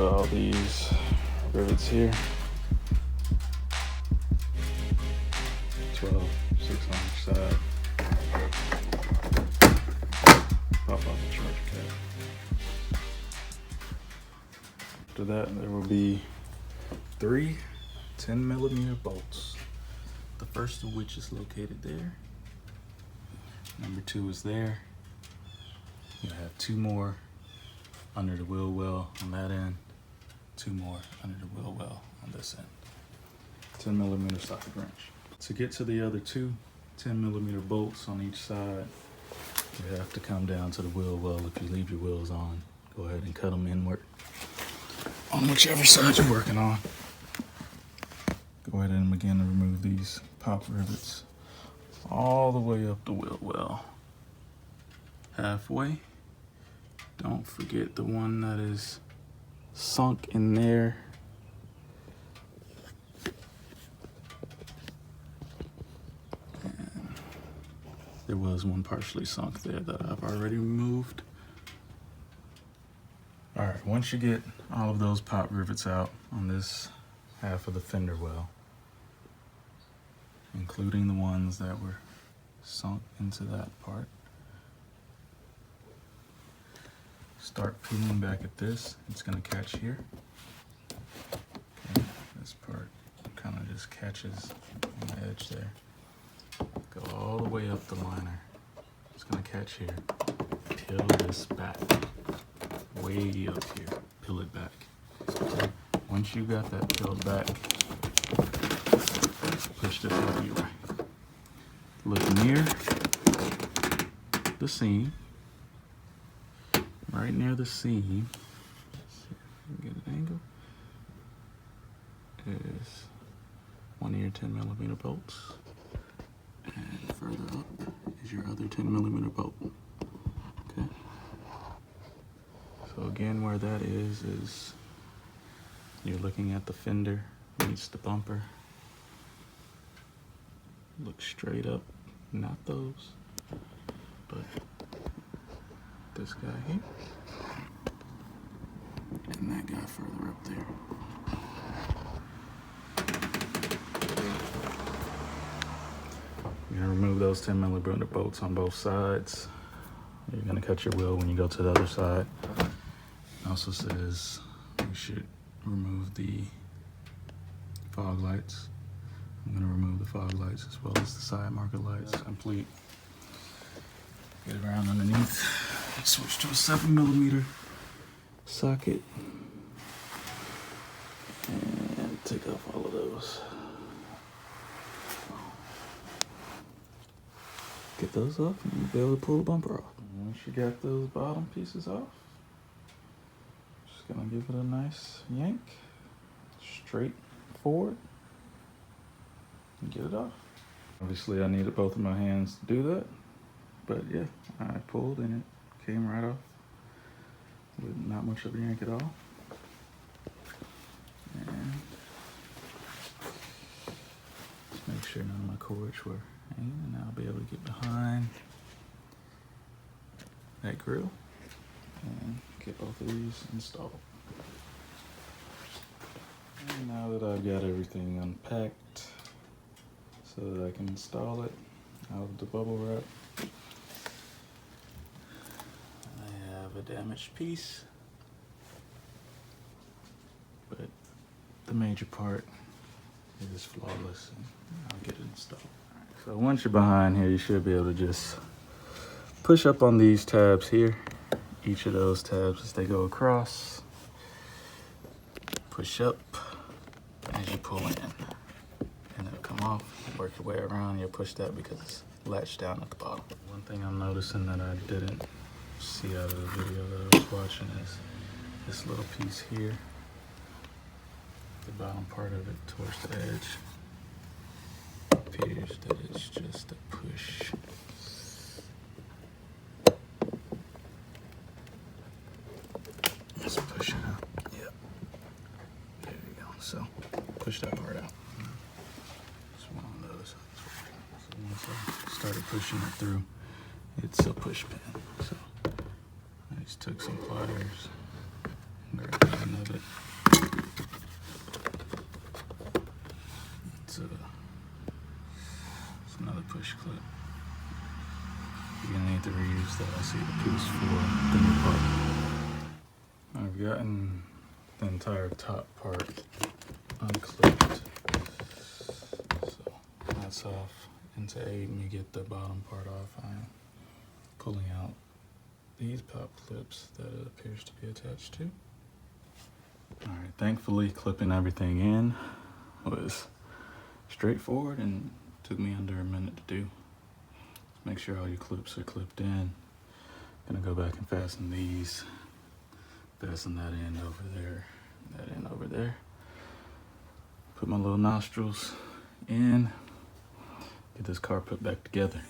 all these rivets here. 12, 6 on each side. Pop out the charger cap. After that, there will be 3 10mm bolts. The first of which is located there. Number 2 is there. You have 2 more under the wheel well on that end, 2 more under the wheel well on this end. 10mm socket wrench. To get to the other 2 10mm bolts on each side, you have to come down to the wheel well. If you leave your wheels on, go ahead and cut them inward on whichever side you're working on. Go ahead and begin to remove these pop rivets all the way up the wheel well. Halfway. Don't forget the one that is sunk in there. And there was one partially sunk there that I've already removed. All right, once you get all of those pop rivets out on this half of the fender well, including the ones that were sunk into that part, start peeling back at this. It's gonna catch here. Okay, this part kind of just catches on the edge there. Go all the way up the liner. It's gonna catch here. Peel this back. Way up here. Peel it back. Once you got that peeled back, push this over your way. Look near the seam. Right near the seam, let's see if we can get an angle, is one of your 10mm bolts, and further up is your other 10mm bolt. Okay. So again, where that is you're looking at the fender meets the bumper. Look straight up, not those, but this guy here, and that guy further up there. You're gonna remove those 10mm bolts on both sides. You're gonna cut your wheel when you go to the other side. It also says you should remove the fog lights. I'm gonna remove the fog lights as well as the side marker lights. Complete. Get around underneath. Switch to a 7mm socket and take off all of those. Get those off and you'll be able to pull the bumper off. And once you got those bottom pieces off, just gonna give it a nice yank, straight forward, and get it off. Obviously I needed both of my hands to do that, but yeah, I pulled and it came right off with not much of a yank at all. And just make sure none of my cords were hanging, and I'll be able to get behind that grill and get both of these installed. And now that I've got everything unpacked so that I can install it out of the bubble wrap, a damaged piece, but the major part is flawless and I'll get it installed. Right, so once you're behind here, you should be able to just push up on these tabs here, each of those tabs as they go across. Push up as you pull in, and it'll come off. Work your way around, you'll push that because it's latched down at the bottom. One thing I'm noticing that I didn't see out of the video that I was watching is this little piece here, the bottom part of it towards the edge. Appears that it's just a push. Just push it out. Yep. There you go. So push that part out. Just one on the other side. So once I started pushing it through, it's a push pin. So I just took some pliers Grab the end of it. It's another push clip. You're gonna need to reuse that. I see the piece for the new part. I've gotten the entire top part unclipped. So that's off. And to aid me get the bottom part off, I'm pulling out these pop clips that it appears to be attached to. All right, thankfully clipping everything in was straightforward and took me under a minute to do. Make sure all your clips are clipped in. Gonna go back and fasten these. Fasten that end over there, that end over there. Put my little nostrils in. Get this car put back together.